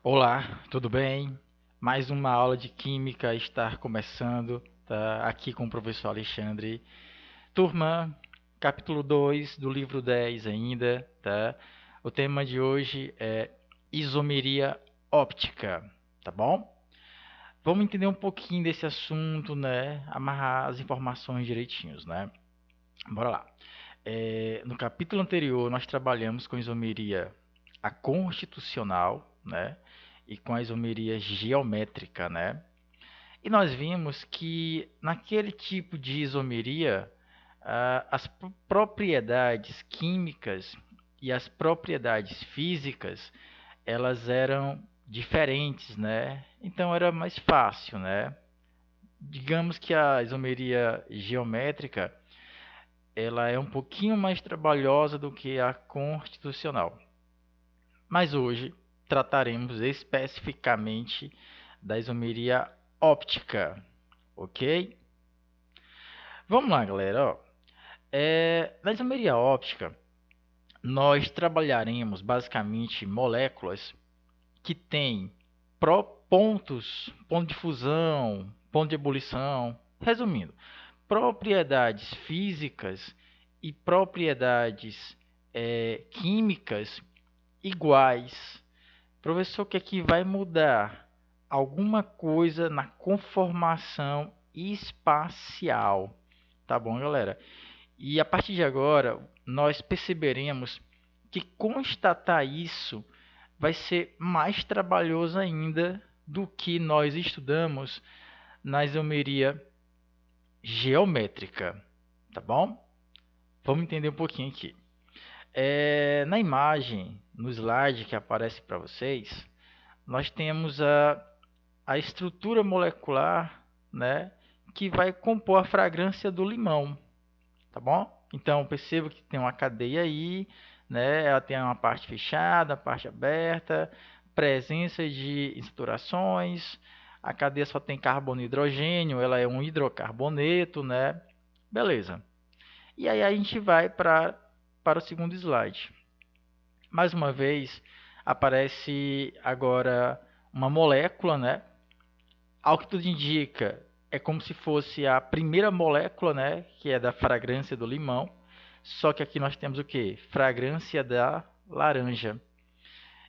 Olá, tudo bem? Mais uma aula de Química está começando, tá? Aqui com o professor Alexandre. Turma, capítulo 2 do livro 10 ainda, tá? O tema de hoje é isomeria óptica, tá bom? Vamos entender um pouquinho desse assunto, né? Amarrar as informações direitinhos, né? Bora lá. No capítulo anterior, nós trabalhamos com isomeria a constitucional, né? E com a isomeria geométrica, né? E nós vimos que naquele tipo de isomeria, as propriedades químicas e as propriedades físicas, elas eram diferentes, né? Então era mais fácil, né? Digamos que a isomeria geométrica ela é um pouquinho mais trabalhosa do que a constitucional. Mas hoje trataremos especificamente da isomeria óptica, ok? Vamos lá, galera. Na isomeria óptica, nós trabalharemos basicamente moléculas que têm ponto de fusão, ponto de ebulição. Resumindo, propriedades físicas e propriedades químicas iguais. Professor, o que é que vai mudar? Alguma coisa na conformação espacial. Tá bom, galera? E a partir de agora, nós perceberemos que constatar isso vai ser mais trabalhoso ainda do que nós estudamos na isomeria geométrica, tá bom? Vamos entender um pouquinho aqui. Na imagem, no slide que aparece para vocês, nós temos a estrutura molecular, né, que vai compor a fragrância do limão, tá bom? Então, perceba que tem uma cadeia aí, né, ela tem uma parte fechada, a parte aberta, presença de estruturações, a cadeia só tem carbono e hidrogênio, ela é um hidrocarboneto, né? Beleza. E aí a gente vai para o segundo slide. Mais uma vez, aparece agora uma molécula, né? Ao que tudo indica, é como se fosse a primeira molécula, né? Que é da fragrância do limão. Só que aqui nós temos o que? Fragrância da laranja.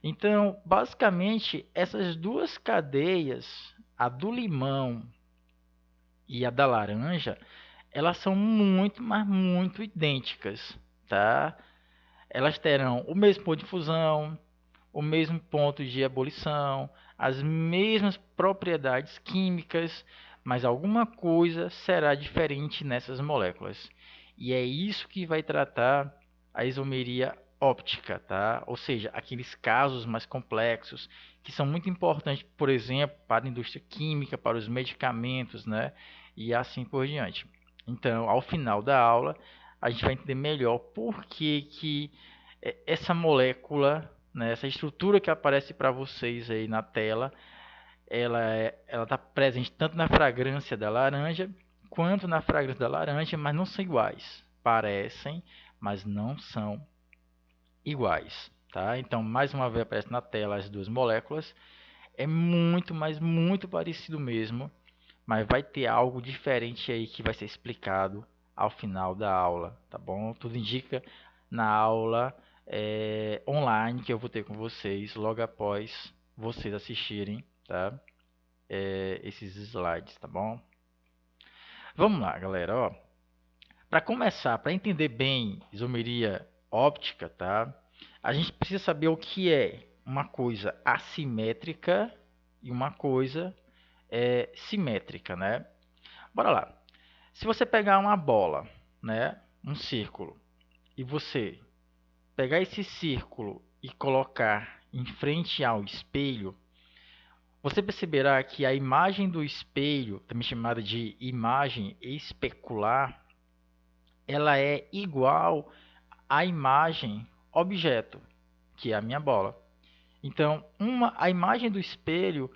Então, basicamente, essas duas cadeias, a do limão e a da laranja, elas são muito, mas muito idênticas, tá? Elas terão o mesmo ponto de fusão, o mesmo ponto de ebulição, as mesmas propriedades químicas, mas alguma coisa será diferente nessas moléculas. E é isso que vai tratar a isomeria óptica, tá? Ou seja, aqueles casos mais complexos que são muito importantes, por exemplo, para a indústria química, para os medicamentos, né? E assim por diante. Então, ao final da aula, a gente vai entender melhor por que essa molécula, né, essa estrutura que aparece para vocês aí na tela, ela está presente tanto na fragrância da laranja quanto na fragrância da laranja, mas não são iguais. Parecem, mas não são iguais. Tá? Então, mais uma vez aparece na tela as duas moléculas. É muito, mas muito parecido mesmo, mas vai ter algo diferente aí que vai ser explicado ao final da aula, tá bom? Tudo indica na aula online que eu vou ter com vocês logo após vocês assistirem, tá? Esses slides, tá bom? Vamos lá, galera, ó. Para começar, para entender bem isomeria óptica, tá? A gente precisa saber o que é uma coisa assimétrica e uma coisa simétrica, né? Bora lá. Se você pegar uma bola, né, um círculo, e você pegar esse círculo e colocar em frente ao espelho, você perceberá que a imagem do espelho, também chamada de imagem especular, ela é igual à imagem objeto, que é a minha bola. Então, a imagem do espelho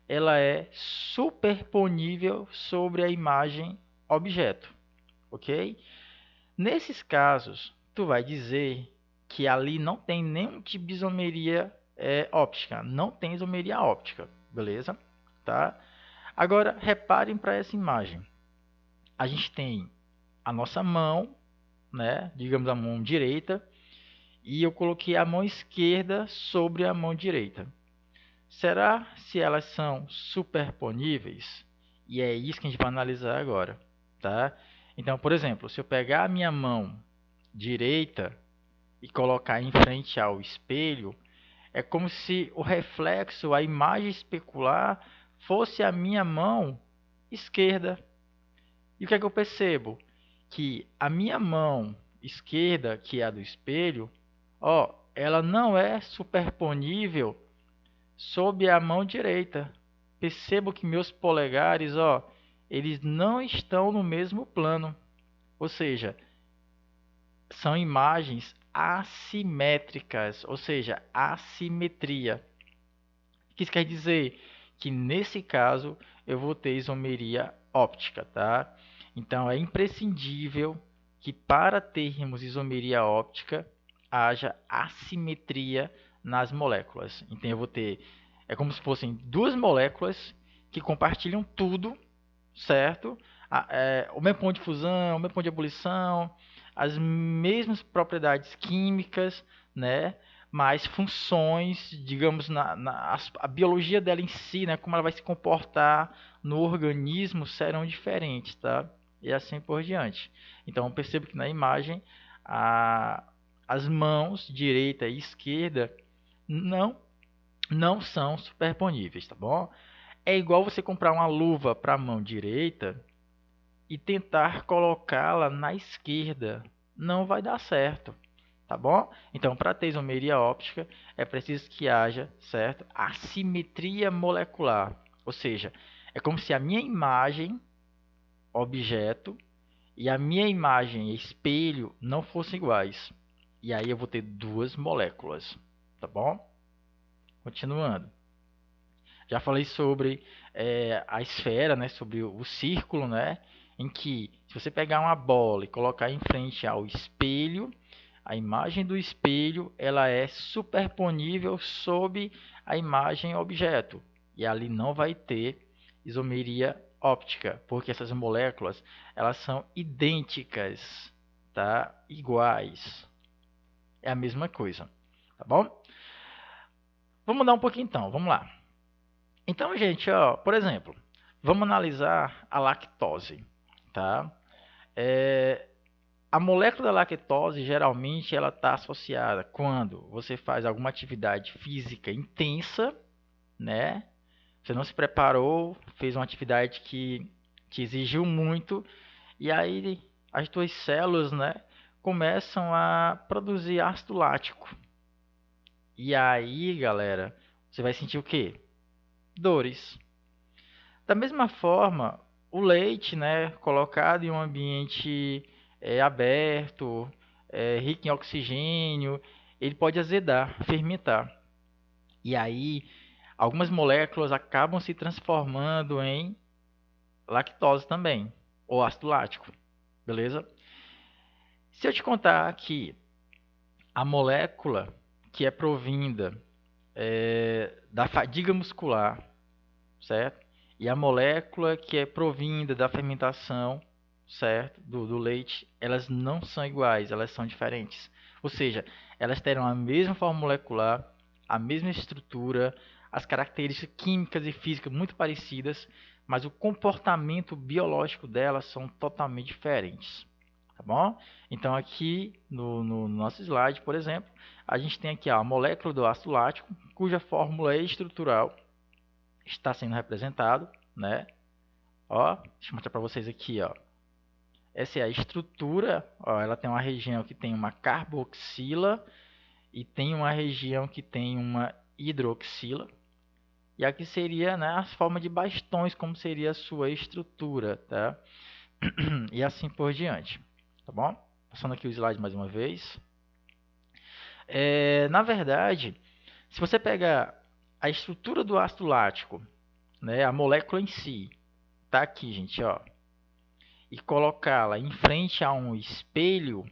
ela é superponível sobre a imagem objeto, ok? Nesses casos, tu vai dizer que ali não tem nenhum tipo de isomeria óptica, não tem isomeria óptica, beleza? Tá? Agora, reparem para essa imagem. A gente tem a nossa mão, né? Digamos a mão direita, e eu coloquei a mão esquerda sobre a mão direita. Será se elas são superponíveis? E é isso que a gente vai analisar agora, tá? Então, por exemplo, se eu pegar a minha mão direita e colocar em frente ao espelho, é como se o reflexo, a imagem especular, fosse a minha mão esquerda. E o que é que eu percebo? Que a minha mão esquerda, que é a do espelho, ó, ela não é superponível sob a mão direita. Percebo que meus polegares, ó, eles não estão no mesmo plano. Ou seja, são imagens assimétricas, ou seja, assimetria. O que isso quer dizer? Que nesse caso eu vou ter isomeria óptica, tá? Então é imprescindível que para termos isomeria óptica haja assimetria nas moléculas. Então eu vou ter, é como se fossem duas moléculas que compartilham tudo, certo? O mesmo ponto de fusão, o mesmo ponto de ebulição, as mesmas propriedades químicas, né? Mas funções, digamos, a biologia dela em si, né? Como ela vai se comportar no organismo serão diferentes, tá? E assim por diante. Então, eu percebo que na imagem as mãos direita e esquerda não, não são superponíveis, tá bom? É igual você comprar uma luva para a mão direita e tentar colocá-la na esquerda. Não vai dar certo, tá bom? Então, para ter isomeria óptica, é preciso que haja, certo? Assimetria molecular. Ou seja, é como se a minha imagem, objeto, e a minha imagem, espelho, não fossem iguais. E aí eu vou ter duas moléculas, tá bom? Continuando. Já falei sobre a esfera, né, sobre o círculo, né, em que se você pegar uma bola e colocar em frente ao espelho, a imagem do espelho ela é superponível sob a imagem objeto. E ali não vai ter isomeria óptica, porque essas moléculas elas são idênticas, tá? Iguais. É a mesma coisa, tá bom? Vamos mudar um pouquinho então, vamos lá. Então, gente, ó, por exemplo, vamos analisar a lactose, tá? A molécula da lactose geralmente ela está associada quando você faz alguma atividade física intensa, né? Você não se preparou, fez uma atividade que te exigiu muito e aí as tuas células, né, começam a produzir ácido lático. E aí, galera, você vai sentir o quê? Dores. Da mesma forma, o leite, né, colocado em um ambiente aberto, rico em oxigênio, ele pode azedar, fermentar. E aí, algumas moléculas acabam se transformando em lactose também, ou ácido lático, beleza? Se eu te contar que a molécula que é provinda da fadiga muscular, certo? E a molécula que é provinda da fermentação, certo? Do leite, elas não são iguais, elas são diferentes. Ou seja, elas terão a mesma forma molecular, a mesma estrutura, as características químicas e físicas muito parecidas, mas o comportamento biológico delas são totalmente diferentes. Tá bom? Então aqui no nosso slide, por exemplo, a gente tem aqui a molécula do ácido lático, cuja fórmula estrutural está sendo representado, né? Ó, deixa eu mostrar para vocês aqui, ó. Essa é a estrutura, ó, ela tem uma região que tem uma carboxila e tem uma região que tem uma hidroxila. E aqui seria, né, as formas de bastões, como seria a sua estrutura, tá? E assim por diante, tá bom? Passando aqui o slide mais uma vez. Na verdade, se você pegar a estrutura do ácido lático, né, a molécula em si, tá aqui, gente, ó, e colocá-la em frente a um espelho,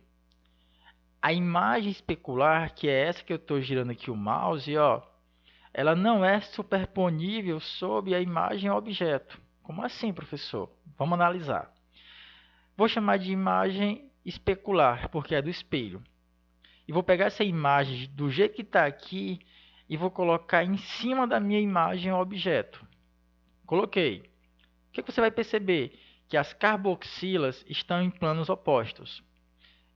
a imagem especular, que é essa que eu estou girando aqui o mouse, ó, ela não é superponível sobre a imagem objeto. Como assim, professor? Vamos analisar. Vou chamar de imagem especular, porque é do espelho. E vou pegar essa imagem do jeito que está aqui e vou colocar em cima da minha imagem objeto. Coloquei. O que você vai perceber? Que as carboxilas estão em planos opostos.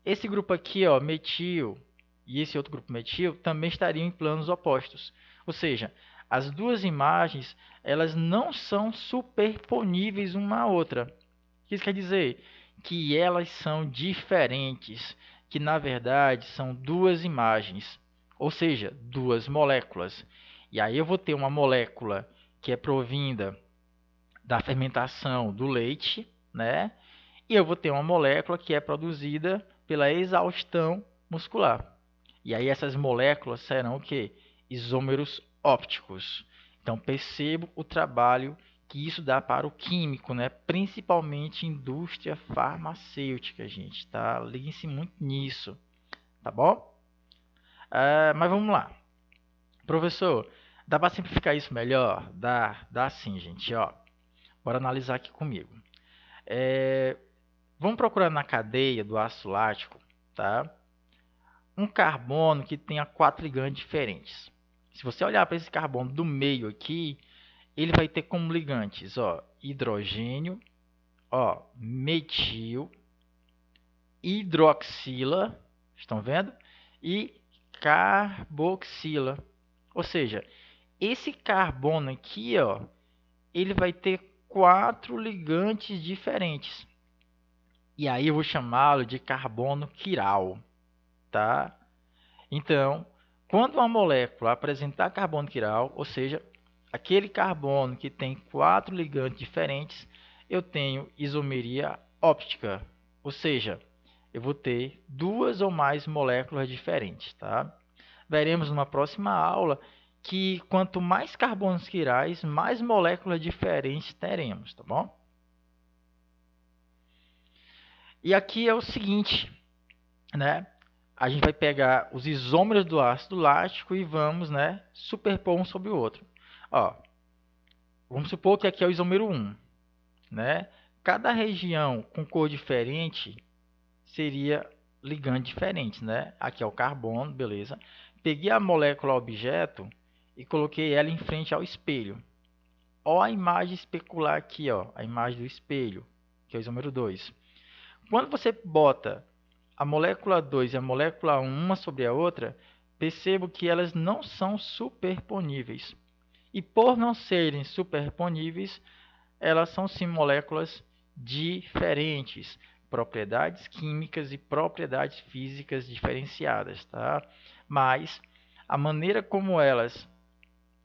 Esse grupo aqui, ó, metil, e esse outro grupo metil também estariam em planos opostos. Ou seja, as duas imagens elas não são superponíveis uma à outra. O que isso quer dizer? Que elas são diferentes, que na verdade são duas imagens, ou seja, duas moléculas. E aí eu vou ter uma molécula que é provinda da fermentação do leite, né? E eu vou ter uma molécula que é produzida pela exaustão muscular. E aí essas moléculas serão o quê? Isômeros ópticos. Então percebo o trabalho que isso dá para o químico, né? Principalmente indústria farmacêutica, gente, tá? Liguem-se muito nisso, tá bom? Mas vamos lá. Professor, dá para simplificar isso melhor? Dá sim, gente, ó. Bora analisar aqui comigo. Vamos procurar na cadeia do ácido lático, tá? Um carbono que tenha 4 ligantes diferentes. Se você olhar para esse carbono do meio aqui, ele vai ter como ligantes, ó, hidrogênio, ó, metil, hidroxila, estão vendo? E carboxila. Ou seja, esse carbono aqui, ó, ele vai ter 4 ligantes diferentes. E aí eu vou chamá-lo de carbono quiral, tá? Então, quando uma molécula apresentar carbono quiral, ou seja, aquele carbono que tem 4 ligantes diferentes, eu tenho isomeria óptica, ou seja, eu vou ter duas ou mais moléculas diferentes, tá? Veremos numa próxima aula que quanto mais carbonos quirais, mais moléculas diferentes teremos, tá bom? E aqui é o seguinte, né? A gente vai pegar os isômeros do ácido lático e vamos, né, superpor um sobre o outro. Ó, vamos supor que aqui é o isômero 1, né? Cada região com cor diferente seria ligante diferente, né? Aqui é o carbono, beleza? Peguei a molécula objeto e coloquei ela em frente ao espelho. Ó a imagem especular aqui, ó, a imagem do espelho, que é o isômero 2. Quando você bota a molécula 2 e a molécula 1 uma sobre a outra, percebo que elas não são superponíveis. E por não serem superponíveis, elas são sim moléculas diferentes, propriedades químicas e propriedades físicas diferenciadas, tá? Mas a maneira como elas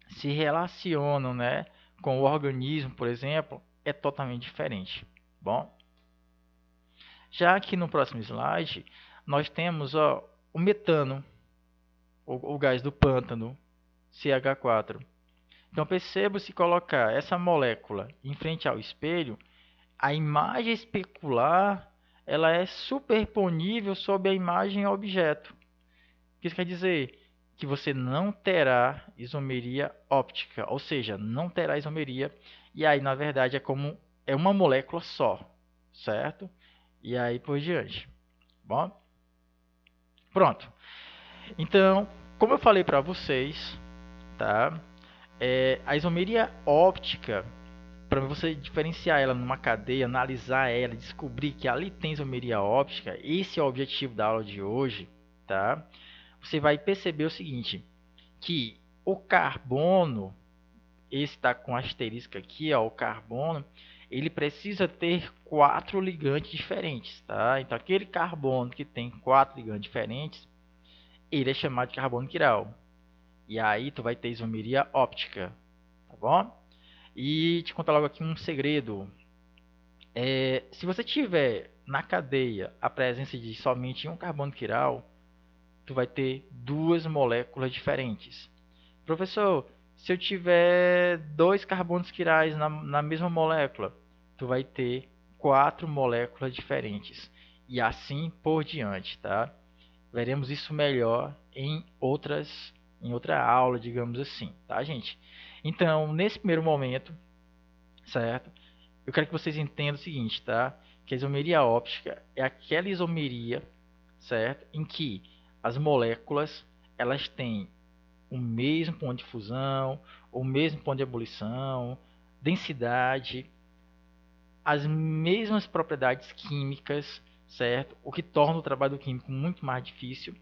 se relacionam, né, com o organismo, por exemplo, é totalmente diferente. Bom, já aqui no próximo slide, nós temos ó, o metano, o gás do pântano, CH4. Então perceba, se colocar essa molécula em frente ao espelho, a imagem especular ela é superponível sobre a imagem objeto. O que isso quer dizer? Que você não terá isomeria óptica, ou seja, não terá isomeria, e aí na verdade é uma molécula só, certo? E aí por diante. Bom, pronto. Então, como eu falei para vocês, tá? A isomeria óptica, para você diferenciar ela numa cadeia, analisar ela, descobrir que ali tem isomeria óptica, esse é o objetivo da aula de hoje, tá? Você vai perceber o seguinte, que o carbono, esse está com asterisco aqui, ó, o carbono, ele precisa ter 4 ligantes diferentes, tá? Então, aquele carbono que tem 4 ligantes diferentes, ele é chamado de carbono quiral. E aí tu vai ter isomeria óptica, tá bom? E te contar logo aqui um segredo. Se você tiver na cadeia a presença de somente um carbono quiral, tu vai ter duas moléculas diferentes. Professor, se eu tiver dois carbonos quirais na mesma molécula, tu vai ter 4 moléculas diferentes. E assim por diante, tá? Veremos isso melhor em em outra aula, digamos assim, tá, gente? Então, nesse primeiro momento, certo? Eu quero que vocês entendam o seguinte, tá? Que a isomeria óptica é aquela isomeria, certo? Em que as moléculas, elas têm o mesmo ponto de fusão, o mesmo ponto de ebulição, densidade, as mesmas propriedades químicas, certo? O que torna o trabalho químico muito mais difícil,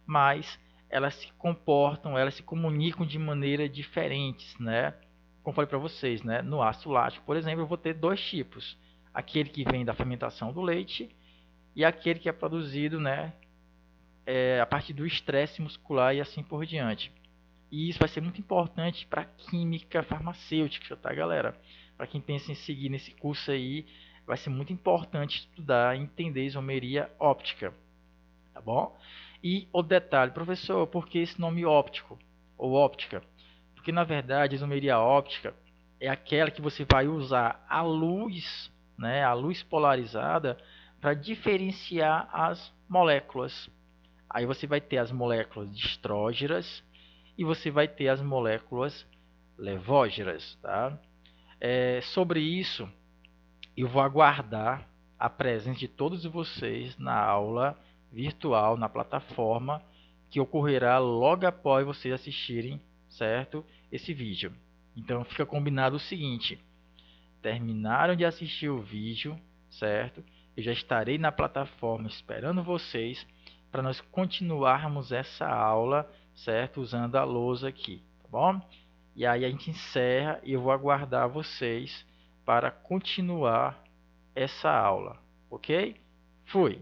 mas elas se comportam, elas se comunicam de maneira diferentes, né? Como falei para vocês, né? No ácido lático, por exemplo, eu vou ter dois tipos: aquele que vem da fermentação do leite e aquele que é produzido, né, a partir do estresse muscular e assim por diante. E isso vai ser muito importante para a química farmacêutica, tá, galera? Para quem pensa em seguir nesse curso aí, vai ser muito importante estudar e entender isomeria óptica, tá bom? E o detalhe, professor, por que esse nome óptico ou óptica? Porque na verdade a isomeria óptica é aquela que você vai usar a luz, né, a luz polarizada para diferenciar as moléculas. Aí você vai ter as moléculas distrógeras e você vai ter as moléculas levógeras, tá? Sobre isso, eu vou aguardar a presença de todos vocês na aula virtual, na plataforma, que ocorrerá logo após vocês assistirem, certo? Esse vídeo. Então fica combinado o seguinte: terminaram de assistir o vídeo, certo? Eu já estarei na plataforma esperando vocês para nós continuarmos essa aula, certo? Usando a lousa aqui, tá bom? E aí a gente encerra e eu vou aguardar vocês para continuar essa aula, ok? Fui!